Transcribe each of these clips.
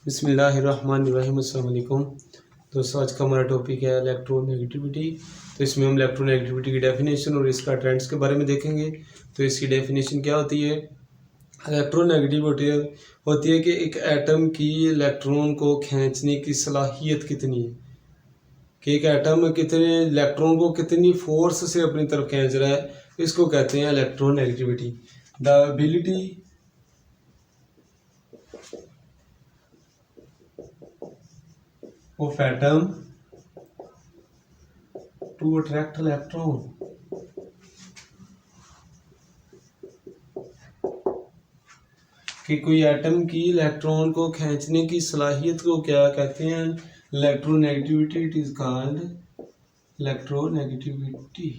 बिस्मिल्लाहिर्रहमानिर्रहीम। अस्सलाम वालेकुम दोस्तों, आज का हमारा टॉपिक है इलेक्ट्रोनेगेटिविटी। तो इसमें हम इलेक्ट्रोनेगेटिविटी की डेफिनेशन और इसका ट्रेंड्स के बारे में देखेंगे। तो इसकी डेफिनेशन क्या होती है? इलेक्ट्रोनेगेटिविटी होती है कि एक एटम की इलेक्ट्रॉन को खींचने की सलाहियत कितनी है, कि एक एटम कितने इलेक्ट्रॉन को कितनी फोर्स से अपनी तरफ खींच रहा है, इसको कहते हैं electronegativity. The ability of atom to attract electron। कि कोई एटम की इलेक्ट्रॉन को खींचने की सलाहियत को क्या कहते हैं? Electronegativity. It is called electronegativity.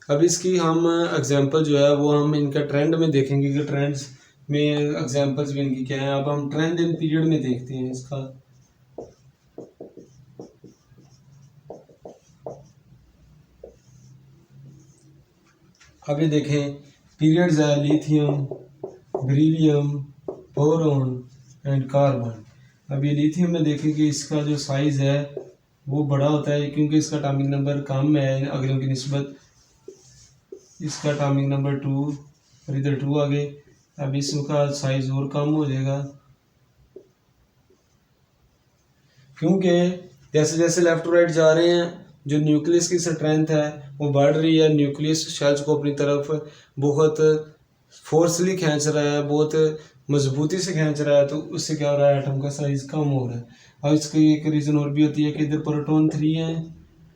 अब इसकी हम एग्जांपल जो है वो हम इनका ट्रेंड में देखेंगे कि ट्रेंड्स में एग्जांपल्स भी इनकी क्या है। अब हम ट्रेंड इन पीरियड में देखते हैं इसका। अभी देखें पीरियड्स है lithium, beryllium, boron and carbon. अब ये लिथियम में देखें कि इसका जो साइज है वो बड़ा होता है क्योंकि इसका एटॉमिक नंबर कम है अगलों की निस्बत। इसका एटॉमिक नंबर 2 और इधर 2 आगे। अब इसका साइज और कम हो जाएगा क्योंकि जैसे जैसे लेफ्ट राइट जा रहे हैं जो न्यूक्लियस की स्ट्रेंथ है वो बढ़ रही है। न्यूक्लियस शेल्स को अपनी तरफ बहुत फोर्सली खींच रहा है, बहुत मजबूती से खींच रहा है, तो उससे क्या हो रहा है? एटम का साइज कम हो रहा है। और इसकी एक रीज़न और भी होती है कि इधर प्रोटॉन 3 हैं,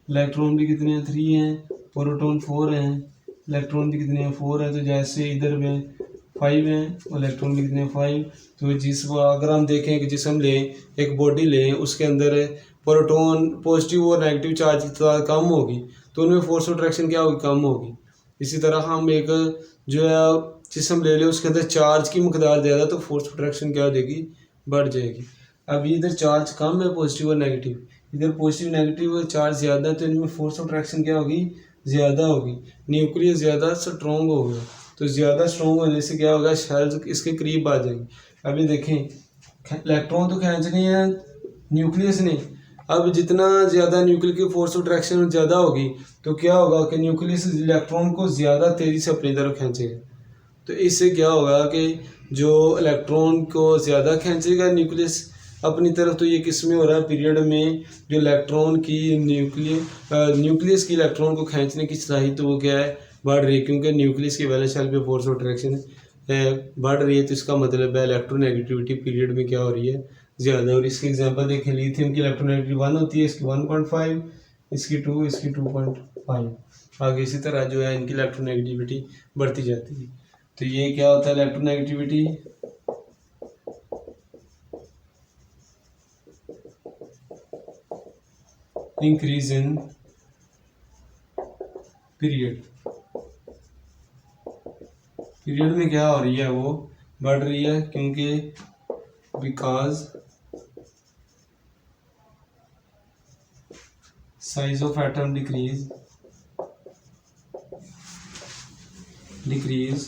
इलेक्ट्रॉन भी कितने हैं? 3 हैं। प्रोटॉन 4 हैं, इलेक्ट्रॉन भी कितने हैं? 4 हैं। तो जैसे इधर में 5 हैं, इलेक्ट्रॉन भी कितने हैं? 5। तो जिस अगर हम देखें कि जिसम लें, एक बॉडी लें, उसके अंदर प्रोटॉन पॉजिटिव और नेगेटिव चार्ज की तादाद कम होगी तो उनमें फोर्स ऑफ अट्रैक्शन क्या होगी? कम होगी। इसी तरह हम एक जो है जिसम ले लें, उसके अंदर चार्ज की मकदार ज़्यादा तो फोर्स ऑफ अट्रैक्शन क्या हो जाएगी? बढ़ जाएगी। अभी इधर चार्ज कम है पॉजिटिव और नेगेटिव, इधर पॉजिटिव नेगेटिव चार्ज ज़्यादा है तो इनमें फोर्स ऑफ अट्रैक्शन क्या होगी? ज़्यादा होगी। न्यूक्लियस ज़्यादा स्ट्रॉन्ग होगा तो ज़्यादा स्ट्रॉन्ग होने से क्या होगा? शेल्स इसके करीब आ जाएंगे। अभी देखें इलेक्ट्रॉन तो खींचने हैं न्यूक्लियस ने। अब जितना ज़्यादा न्यूक्लियस की फोर्स ऑफ अट्रैक्शन ज़्यादा होगी तो क्या होगा कि न्यूक्लियस इलेक्ट्रॉन को ज़्यादा तेज़ी से अपनी तरफ खींचेगा। तो इससे क्या होगा कि जो इलेक्ट्रॉन को ज़्यादा खींचेगा न्यूक्लियस अपनी तरफ, तो ये किस में हो रहा है? पीरियड में जो इलेक्ट्रॉन की न्यूक्लियस की इलेक्ट्रॉन को खींचने की सलाहियत तो वो क्या है? बढ़ रही है क्योंकि न्यूक्लियस की वैलेंस शेल पे फोर्स ऑफ अट्रैक्शन बढ़ रही है। तो इसका मतलब है इलेक्ट्रोनेगेटिविटी पीरियड में क्या हो रही है? ज़्यादा। और इसकी एग्जांपल देखें, लिथियम की इलेक्ट्रोनेगेटिविटी 1 होती है, इसकी 1.5, इसकी 2, इसकी 2.5। आगे इसी तरह जो है इनकी इलेक्ट्रोनेगेटिविटी बढ़ती जाती है। तो ये क्या होता है? Electronegativity increase in period. Period में क्या हो रही है? वो बढ़ रही है क्योंकि because size of atom decrease nucleus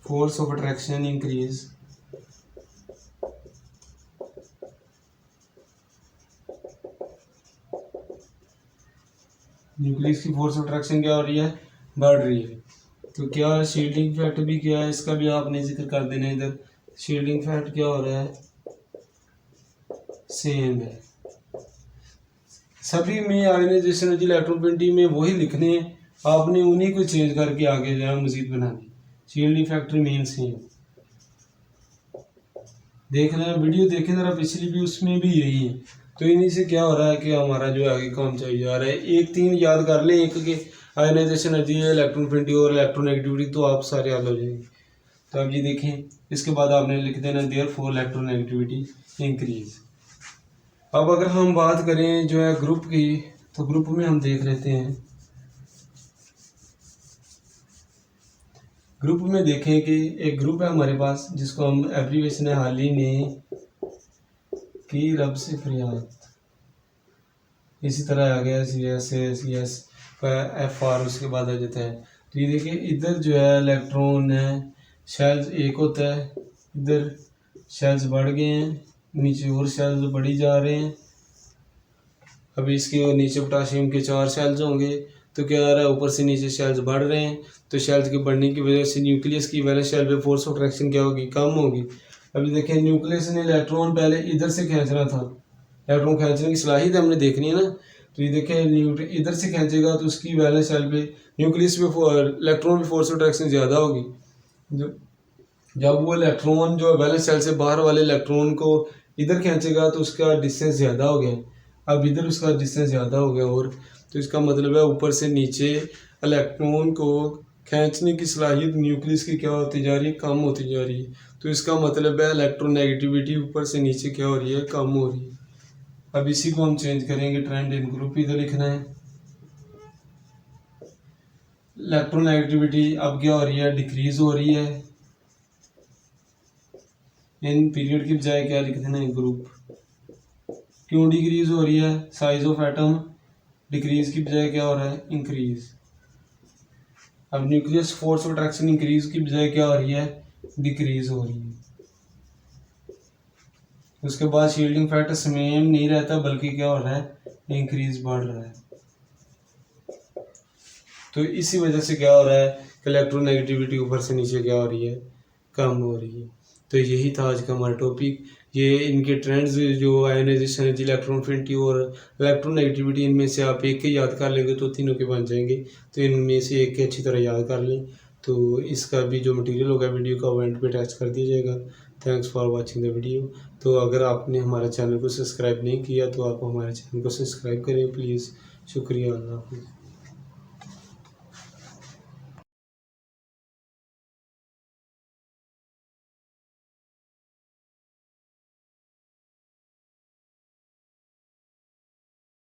force of attraction increase। Nucleus की फोर्स ऑफ अट्रैक्शन क्या हो रही है? बढ़ रही है। तो क्या शील्डिंग इफेक्ट भी क्या है? इसका भी आपने जिक्र कर देना। इधर शील्डिंग इफेक्ट क्या हो रहा है? सेम है। सभी में आयनाइजेशन इलेक्ट्रोनेगेटिविटी में वही लिखने हैं, आपने उन्हीं को चेंज करके आगे जो है मजीद बनानी। Shield effect remain same. देख रहे हैं वीडियो, देखें जरा पिछली भी, उसमें भी यही है। तो इन्हीं से क्या हो रहा है कि हमारा जो आगे काम चाहिए जा रहा है। 1-3 याद कर लें, एक के आयनाइजेशन एनर्जी है, इलेक्ट्रोनेगेटिविटी और इलेक्ट्रोनेगेटिविटी, तो आप सारे हल हो जाएंगे। तो अब ये देखें, इसके बाद आपने लिख देना देयरफॉर इलेक्ट्रोनेगेटिविटी इंक्रीज। अब अगर हम बात करें जो है ग्रुप की, तो ग्रुप में हम देख लेते हैं ग्रुप में देखें कि एक ग्रुप है हमारे पास जिसको हम एब्रीवेशन है हाल ही में की रब से फरियाद, इसी तरह आ गया CS FR, उसके बाद आ जाता है। तो ये देखिए इधर जो है इलेक्ट्रॉन है, शेल्स एक होता है, इधर शेल्स बढ़ गए हैं, नीचे और शेल्स बढ़ी जा रहे हैं। अभी इसके नीचे पोटाशियम के 4 शेल्स होंगे, तो क्या आ रहा है ऊपर से नीचे शेल्स बढ़ रहे हैं। तो शेल्स के बढ़ने की वजह से न्यूक्लियस की वैलेंस शेल पे फोर्स ऑफ अट्रैक्शन क्या होगी, कम होगी। अभी देखें न्यूक्लियस ने इलेक्ट्रॉन पहले इधर से खींचना था, इलेक्ट्रॉन खींचने की सलाहियत हमने देखनी है ना। तो ये देखें इधर से खींचेगा तो उसकी वैलेंस शेल पे न्यूक्लियस पे इलेक्ट्रॉन पे फोर्स ऑफ अट्रैक्शन ज़्यादा होगी। जब वो इलेक्ट्रॉन जो वैलेंस शेल से बाहर वाले इलेक्ट्रॉन को इधर खींचेगा तो उसका डिस्टेंस ज़्यादा हो गया, अब इधर उसका डिस्टेंस ज़्यादा हो गया। और तो इसका मतलब है ऊपर से नीचे इलेक्ट्रॉन को खींचने की सलाहियत न्यूक्लियस की क्या होती जा रही है, कम होती जा रही है। तो इसका मतलब है इलेक्ट्रोनेगेटिविटी ऊपर से नीचे क्या हो रही है, कम हो रही है। अब इसी को हम चेंज करेंगे, ट्रेंड इन ग्रुप इधर लिखना है। इलेक्ट्रोनेगेटिविटी अब क्या हो रही है, डिक्रीज हो रही है। इन पीरियड की बजाय क्या लिख देना है, ग्रुप। क्यों डिक्रीज हो रही है, साइज ऑफ एटम डिक्रीज की बजाय क्या हो रहा है, इंक्रीज। अब nucleus force of attraction increase की बजाय क्या हो रही है, डिक्रीज हो रही है। उसके बाद शील्डिंग फैक्टर सेम नहीं रहता बल्कि क्या हो रहा है, इंक्रीज बढ़ रहा है। तो इसी वजह से क्या हो रहा है कि इलेक्ट्रोनेगेटिविटी ऊपर से नीचे क्या हो रही है, कम हो रही है। तो यही था आज का हमारा टॉपिक। ये इनके ट्रेंड्स जो आयोनाइजेशन एनर्जी, इलेक्ट्रॉन एफिनिटी और इलेक्ट्रोनेगेटिविटी, इनमें से आप एक के याद कर लेंगे तो तीनों के बन जाएंगे। तो इनमें से एक के अच्छी तरह याद कर लें। तो इसका भी जो मटेरियल होगा वीडियो का एंड पे अटैच कर दिया जाएगा। Thanks for watching the video. तो अगर आपने हमारे चैनल को सब्सक्राइब नहीं किया तो आप हमारे चैनल को सब्सक्राइब करें प्लीज़। शुक्रिया, अल्लाह हाफ़िज़।